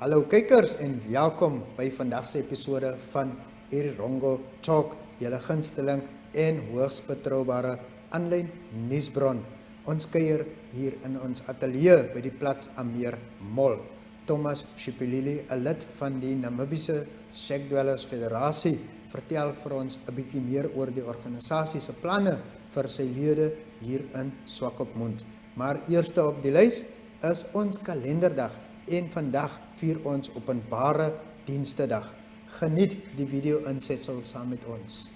Hallo kykers en welkom by vandag se episode van Erongo Talk, julle gunsteling en hoogs betroubare aanlyn nuusbron. Ons kuier hier in ons ateljee by die Platz Meer Mall. Thomas Shipili, 'n lid van die Namibiese Shack Dwellers Federation, vertel vir ons 'n bietjie meer oor die organisasie se planne vir sy lede hier in Swakopmund. Maar eerste op die lys is ons kalenderdag en vandag vier ons openbare dienstedag. Geniet die video insetsel saam met ons.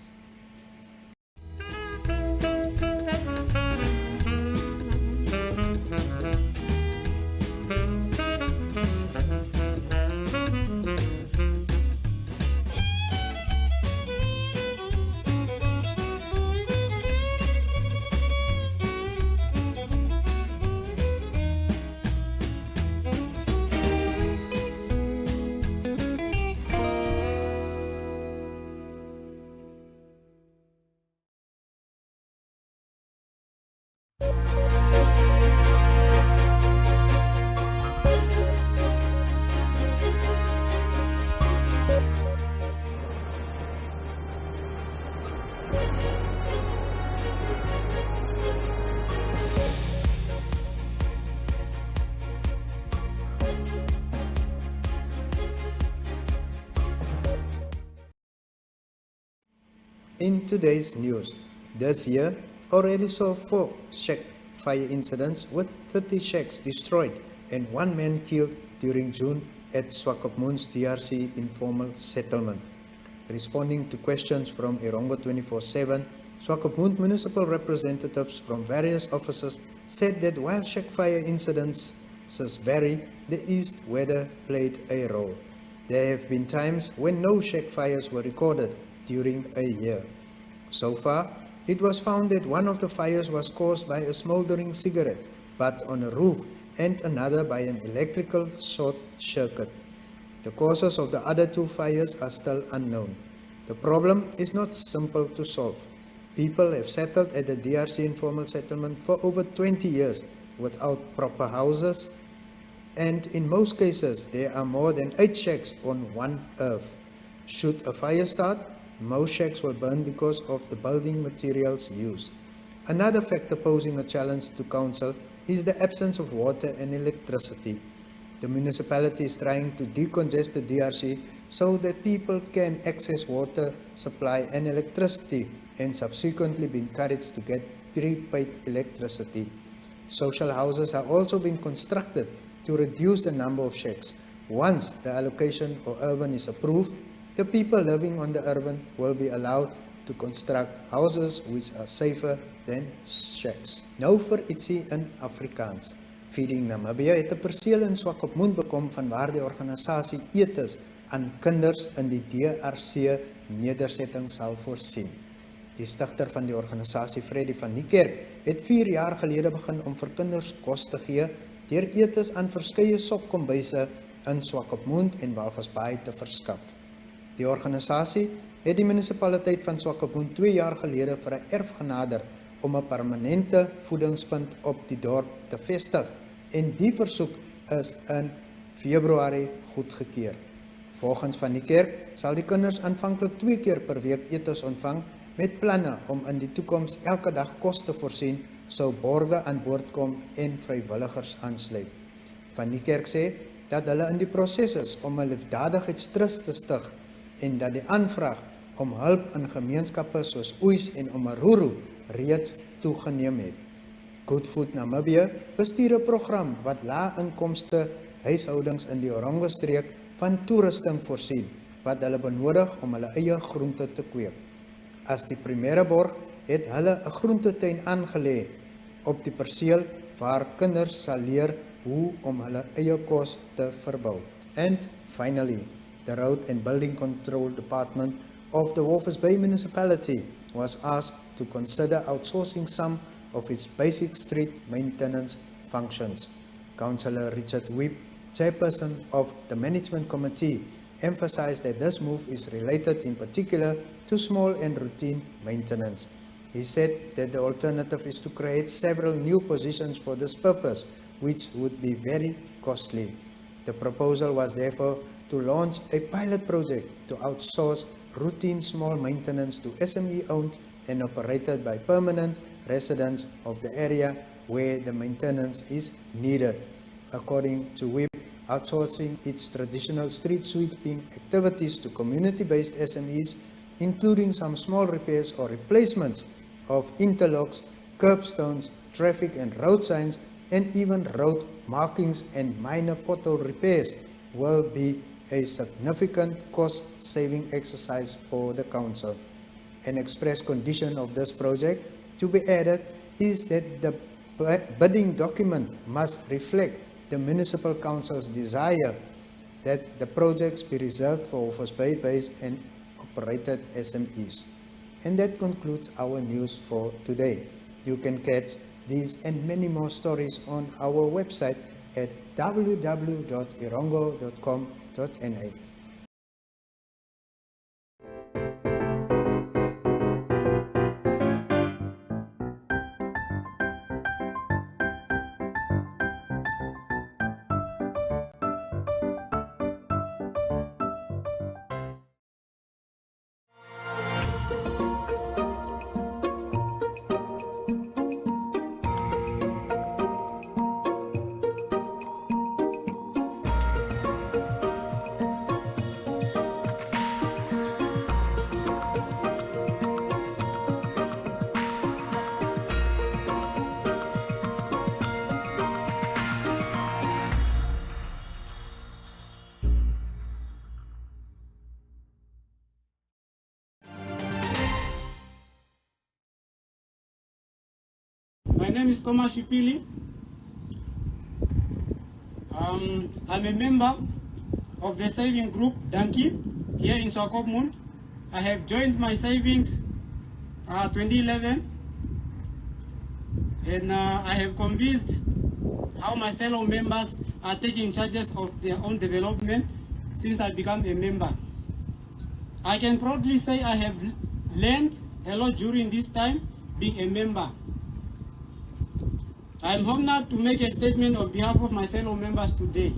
In today's news, this year already saw 4 shack fire incidents with 30 shacks destroyed and 1 man killed during June at Swakopmund's DRC informal settlement. Responding to questions from Erongo 24/7, Swakopmund municipal representatives from various offices said that while shack fire incidents vary, the east weather played a role. There have been times when no shack fires were recorded during a year. So far, it was found that one of the fires was caused by a smoldering cigarette butt on a roof and another by an electrical short circuit. The causes of the other 2 fires are still unknown. The problem is not simple to solve. People have settled at the DRC informal settlement for over 20 years without proper houses, and in most cases there are more than 8 shacks on one earth. Should a fire start, most shacks will burn because of the building materials used. Another factor posing a challenge to council is the absence of water and electricity. The municipality is trying to decongest the DRC so that people can access water supply and electricity and subsequently be encouraged to get prepaid electricity. Social houses are also being constructed to reduce the number of shacks. Once the allocation of urban is approved, the people living on the urban will be allowed to construct houses which are safer than shacks. Nou vir ietsie in Afrikaans. Feeding Namibia het 'n perseel in Swakopmund bekom vanwaar die organisasie etes aan kinders in die DRC nedersetting sal voorsien. Die stigter van die organisasie, Freddy van Niekerk, het 4 jaar gelede begin om vir kinders kos te gee deur etes aan verskeie sopkombuise in Swakopmund en Walvisbaai te verskaf. Die organisasie het die munisipaliteit van Swakopmund 2 jaar gelede vir 'n erf genader om 'n permanente voedingspunt op die dorp te vestig en die versoek is in Februarie goedgekeur. Volgens van die kerk sal die kinders aanvanklik 2 keer per week etes ontvang met planne om in die toekoms elke dag kos te voorsien sou borge aan boord kom en vrywilligers aansluit. Van die kerk sê dat hulle in die proses is om 'n liefdadigheidstrust te stig en dat die aanvraag om hulp in gemeenskappe soos Oeis en Omaruru reeds toegeneem het. Good Food Namibia bestuur 'n program wat lae-inkomste huishoudings in die Erongo streek van toerusting voorsien wat hulle benodig om hulle eie groente te kweek. As die primêre borg het hulle 'n groentetuin aangelê op die perseel waar kinders sal leer hoe om hulle eie kos te verbou. And finally, the Road and Building Control Department of the Walvis Bay Municipality was asked to consider outsourcing some of its basic street maintenance functions. Councillor Richard Wiep, chairperson of the Management Committee, emphasized that this move is related in particular to small and routine maintenance. He said that the alternative is to create several new positions for this purpose, which would be very costly. The proposal was therefore to launch a pilot project to outsource routine small maintenance to SME-owned and operated by permanent residents of the area where the maintenance is needed. According to WIP, outsourcing its traditional street sweeping activities to community-based SMEs, including some small repairs or replacements of interlocks, curbstones, traffic and road signs, and even road markings and minor pothole repairs, will be a significant cost-saving exercise for the Council. An express condition of this project to be added is that the bidding document must reflect the Municipal Council's desire that the projects be reserved for Office Bay-based and operated SMEs. And that concludes our news for today. You can catch these and many more stories on our website at www.erongo.com.na. My name is Shipili. I'm a member of the saving group Danki here in Swakopmund. I have joined my savings 2011, and I have convinced how my fellow members are taking charges of their own development since I became a member. I can proudly say I have learned a lot during this time being a member. I am honored to make a statement on behalf of my fellow members today.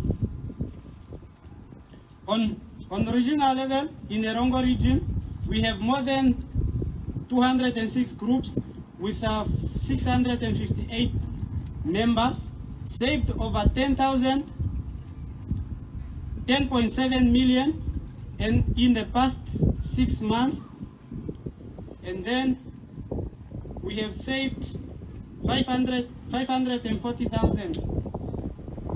On the regional level, in the Erongo region, we have more than 206 groups with 658 members, saved over 10,000, 10.7 million in the past 6 months, and then we have saved 540,000.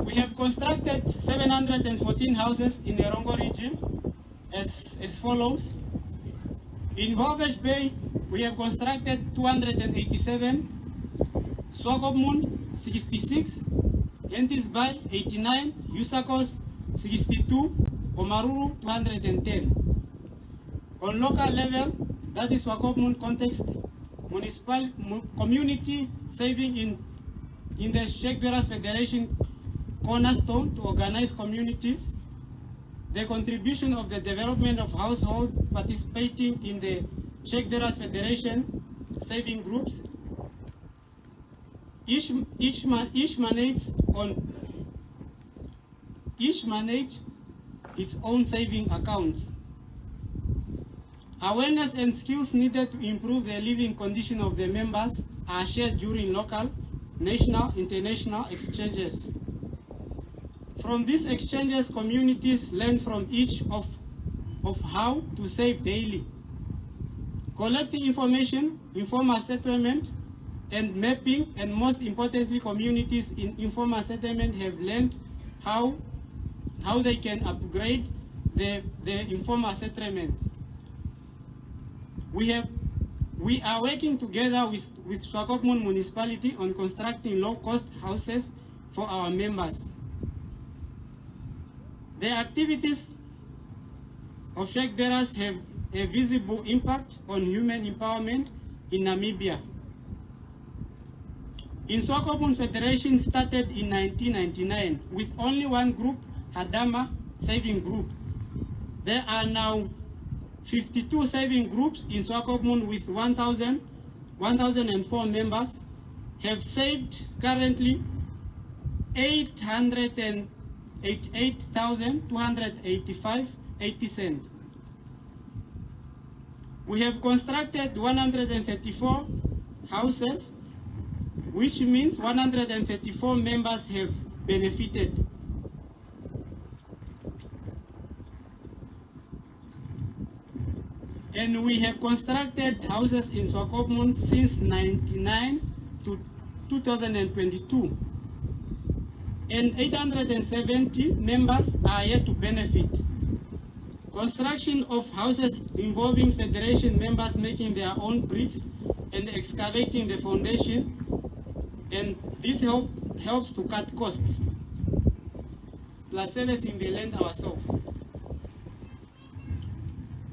We have constructed 714 houses in the Erongo region as follows. In Walvis Bay, we have constructed 287, Swakopmund 66, Entis Bay 89, Yusakos 62, Omaruru 210. On local level, that is Swakopmund context, municipal community saving in the Shack Dwellers Federation cornerstone to organize communities, the contribution of the development of household participating in the Shack Dwellers Federation saving groups, each manage its own saving accounts. Awareness and skills needed to improve the living condition of the members are shared during local, national, international exchanges. From these exchanges, communities learn from each of how to save daily. Collecting information, informal settlement, and mapping, and most importantly, communities in informal settlement have learned how they can upgrade the informal settlements. We are working together with Swakopmund municipality on constructing low-cost houses for our members. The activities of Shack Dwellers have a visible impact on human empowerment in Namibia. In Swakopmund Federation started in 1999 with only one group, Hadama Saving Group. There are now 52 saving groups in Swakopmund with 1,004 members, have saved currently 88,285.80 cents. We have constructed 134 houses, which means 134 members have benefited. And we have constructed houses in Swakopmund since 1999 to 2022. And 870 members are yet to benefit. Construction of houses involving Federation members making their own bricks and excavating the foundation, and this helps to cut costs, plus servicing the land ourselves.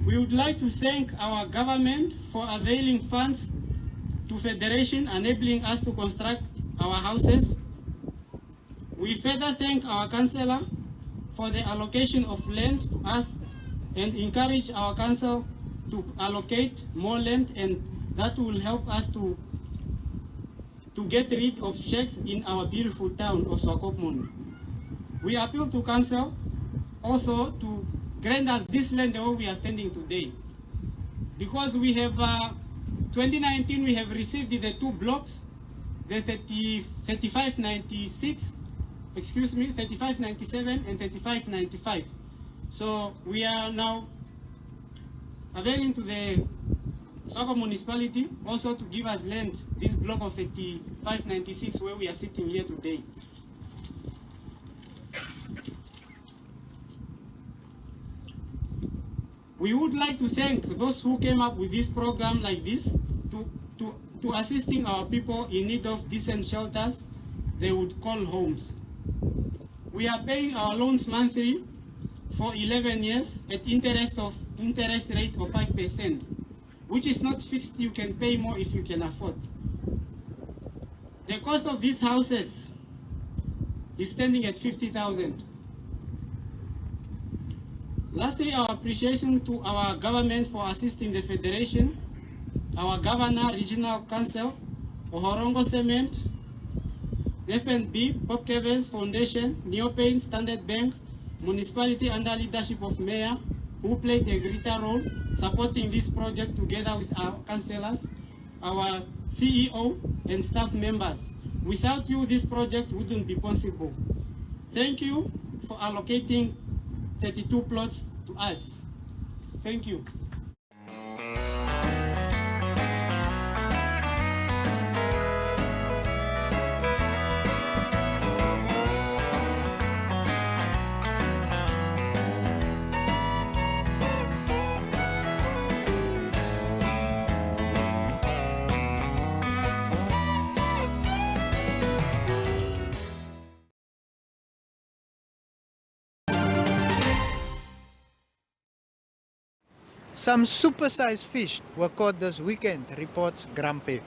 We would like to thank our government for availing funds to Federation, enabling us to construct our houses. We further thank our councillor for the allocation of land to us and encourage our council to allocate more land, and that will help us to get rid of shacks in our beautiful town of Swakopmund. We appeal to council also to grant us this land where we are standing today, because we have 2019 we have received the 2 blocks, the 3596, 3597 and 3595. So we are now availing to the Swakopmund municipality also to give us land, this block of 3596 where we are sitting here today. We would like to thank those who came up with this program like this to assisting our people in need of decent shelters they would call homes. We are paying our loans monthly for 11 years at interest rate of 5%, which is not fixed. You can pay more if you can afford. The cost of these houses is standing at 50,000. Lastly, our appreciation to our government for assisting the Federation, our Governor, Regional Council, Erongo Cement, FNB, Bob Kevens Foundation, Neopain, Standard Bank, Municipality under leadership of Meer, who played a greater role supporting this project together with our councillors, our CEO and staff members. Without you, this project wouldn't be possible. Thank you for allocating 32 plots to us. Thank you. Some super-sized fish were caught this weekend, reports Grampe.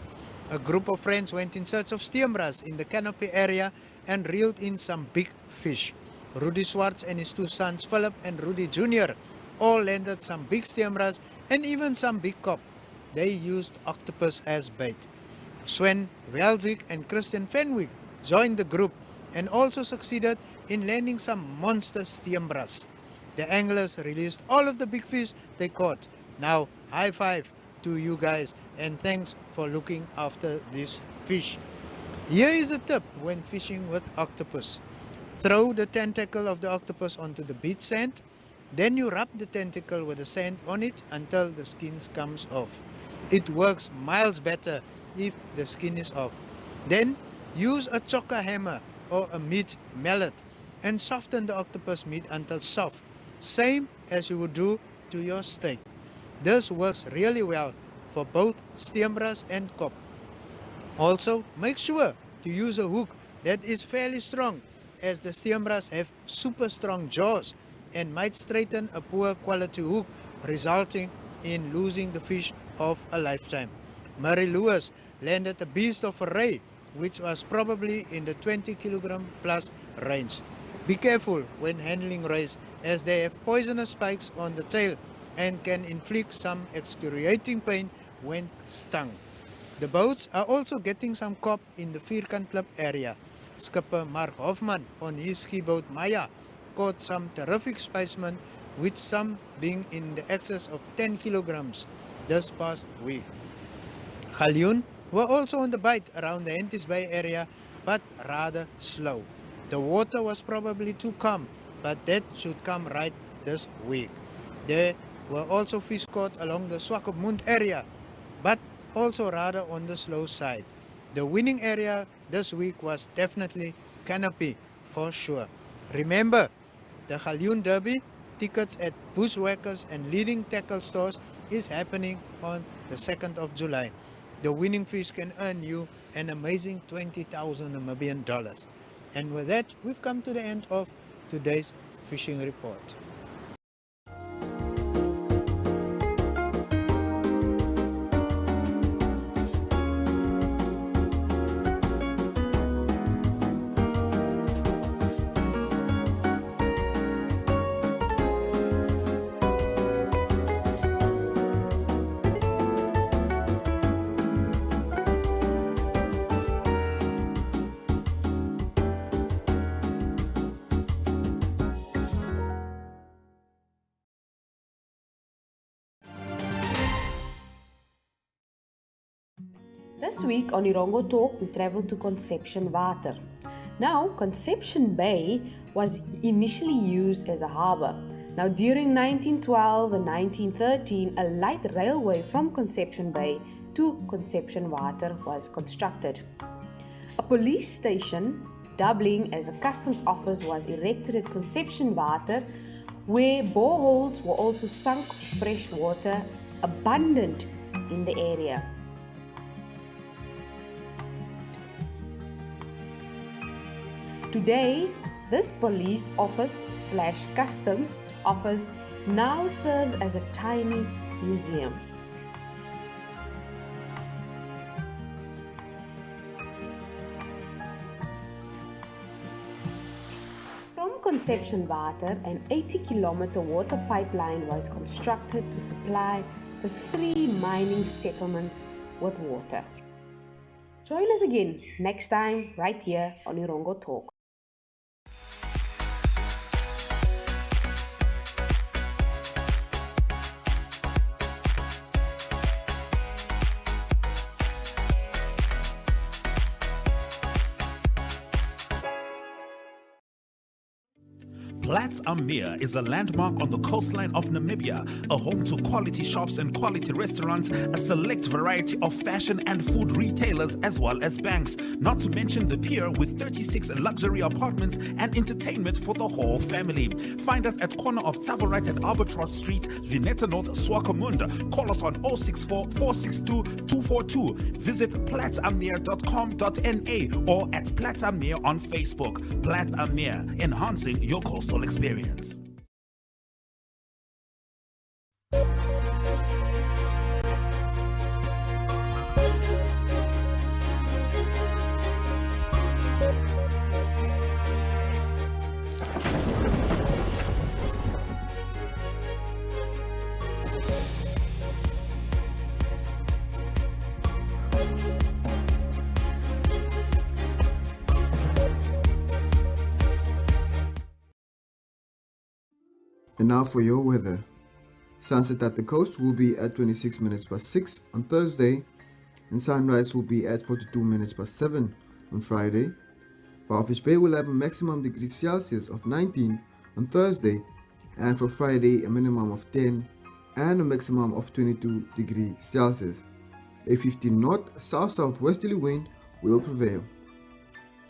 A group of friends went in search of stiambras in the canopy area and reeled in some big fish. Rudy Swartz and his 2 sons, Philip and Rudy Jr., all landed some big stiambras and even some big cop. They used octopus as bait. Sven Velzik and Christian Fenwick joined the group and also succeeded in landing some monster stiambras. The anglers released all of the big fish they caught. Now, high five to you guys and thanks for looking after these fish. Here is a tip when fishing with octopus. Throw the tentacle of the octopus onto the beach sand. Then you rub the tentacle with the sand on it until the skin comes off. It works miles better if the skin is off. Then use a choker hammer or a meat mallet and soften the octopus meat until soft, same as you would do to your steak. This works really well for both stiambras and kop. Also, make sure to use a hook that is fairly strong, as the stiambras have super strong jaws and might straighten a poor quality hook, resulting in losing the fish of a lifetime. Murray Lewis landed a beast of a ray, which was probably in the 20 kilogram plus range. Be careful when handling rays, as they have poisonous spikes on the tail and can inflict some excruciating pain when stung. The boats are also getting some kop in the Vierkant Club area. Skipper Mark Hoffman on his ski boat Maya caught some terrific specimens, with some being in the excess of 10 kilograms this past week. Galjoen were also on the bite around the Henties Bay area, but rather slow. The water was probably too calm, but that should come right this week. There were also fish caught along the Swakopmund area, but also rather on the slow side. The winning area this week was definitely Canopy, for sure. Remember, the Galjoen Derby, tickets at bushwhackers and leading tackle stores, is happening on the 2nd of July. The winning fish can earn you an amazing 20,000 Namibian dollars. And with that, we've come to the end of today's fishing report. This week on Erongo Talk, we travel to Conception Water. Now, Conception Bay was initially used as a harbour. Now, during 1912 and 1913, a light railway from Conception Bay to Conception Water was constructed. A police station, doubling as a customs office, was erected at Conception Water, where boreholes were also sunk for fresh water, abundant in the area. Today, this police office / customs office now serves as a tiny museum. From Conception Water, an 80-kilometer water pipeline was constructed to supply the 3 mining settlements with water. Join us again next time right here on Erongo Talk. Platz Meer is a landmark on the coastline of Namibia, a home to quality shops and quality restaurants, a select variety of fashion and food retailers, as well as banks, not to mention the pier with 36 luxury apartments and entertainment for the whole family. Find us at corner of Tabarite and Albatross Street, Vineta North, Swakopmund. Call us on 064 462 242. Visit platzamir.com.na or at Platz Meer on Facebook. Platz Meer, enhancing your coastal experience. And now for your weather. Sunset at the coast will be at 26 minutes past 6 on Thursday, and sunrise will be at 42 minutes past 7 on Friday. Walvis Bay will have a maximum degrees Celsius of 19 on Thursday, and for Friday a minimum of 10 and a maximum of 22 degrees Celsius. A 15 knot south-southwesterly wind will prevail.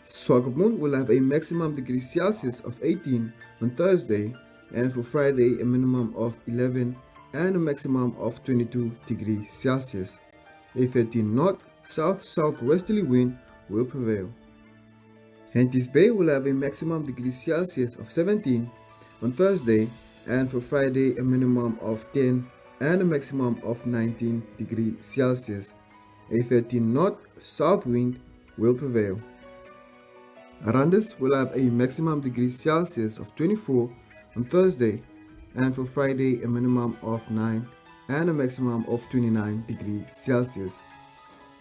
Swakopmund will have a maximum degrees Celsius of 18 on Thursday, and for Friday a minimum of 11 and a maximum of 22 degrees Celsius. A 13 knot south-southwesterly wind will prevail. Henties Bay will have a maximum degrees Celsius of 17 on Thursday, and for Friday a minimum of 10 and a maximum of 19 degrees Celsius. A 13 knot south wind will prevail. Arandis will have a maximum degrees Celsius of 24 on Thursday, and for Friday a minimum of 9 and a maximum of 29 degrees Celsius.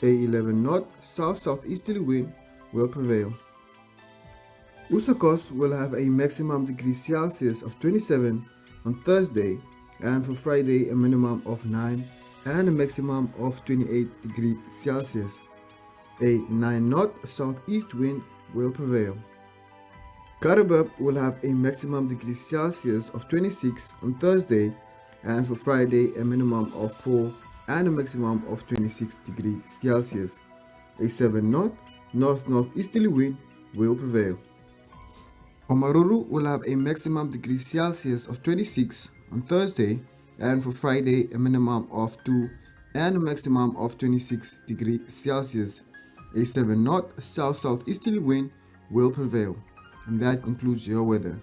A 11 knot south-southeasterly wind will prevail. Oestkos will have a maximum degrees Celsius of 27 on Thursday, and for Friday a minimum of 9 and a maximum of 28 degrees Celsius. A 9-knot southeast wind will prevail. Karabab will have a maximum degrees Celsius of 26 on Thursday, and for Friday a minimum of 4 and a maximum of 26 degrees Celsius. A 7-knot north-northeasterly wind will prevail. Omaruru will have a maximum degrees Celsius of 26 on Thursday, and for Friday a minimum of 2 and a maximum of 26 degrees Celsius. A 7-knot south-southeasterly wind will prevail. And that concludes your weather.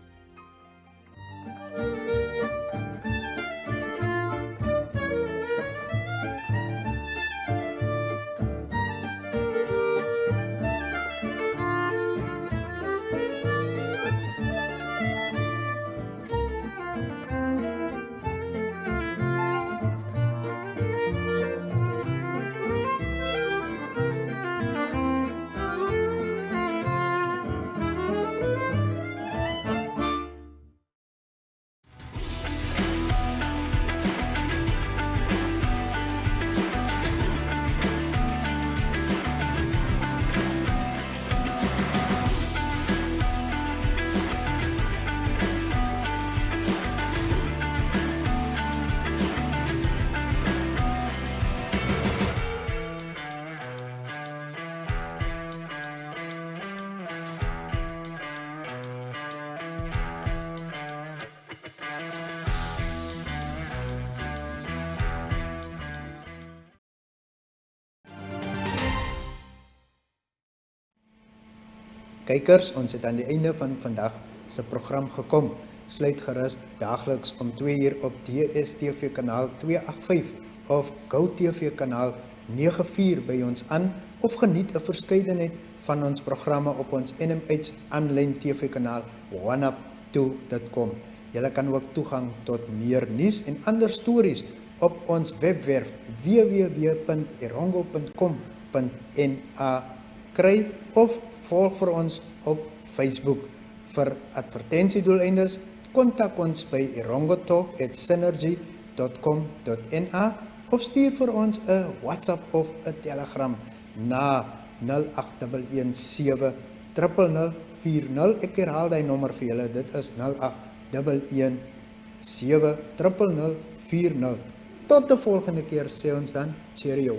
Kykers, ons het aan die einde van vandag se program gekom. Sluit gerus daagliks om 2 uur op DStv kanaal 285 of GoTV kanaal 94 by ons aan, of geniet 'n verskeidenheid van ons programme op ons NMH aanlyn TV kanaal oneup2.com. Julle kan ook toegang tot meer nuus en ander stories op ons webwerf www.erongo.com.na kry of volg vir ons op Facebook. Vir advertensiedoeleindes kontak ons by erongotalk@synergy.com.na of stuur vir ons 'n WhatsApp of 'n Telegram na 0817 00040. Ek herhaal die nommer vir julle, dit is 0817 00040. Tot die volgende keer sê ons dan, cheerio.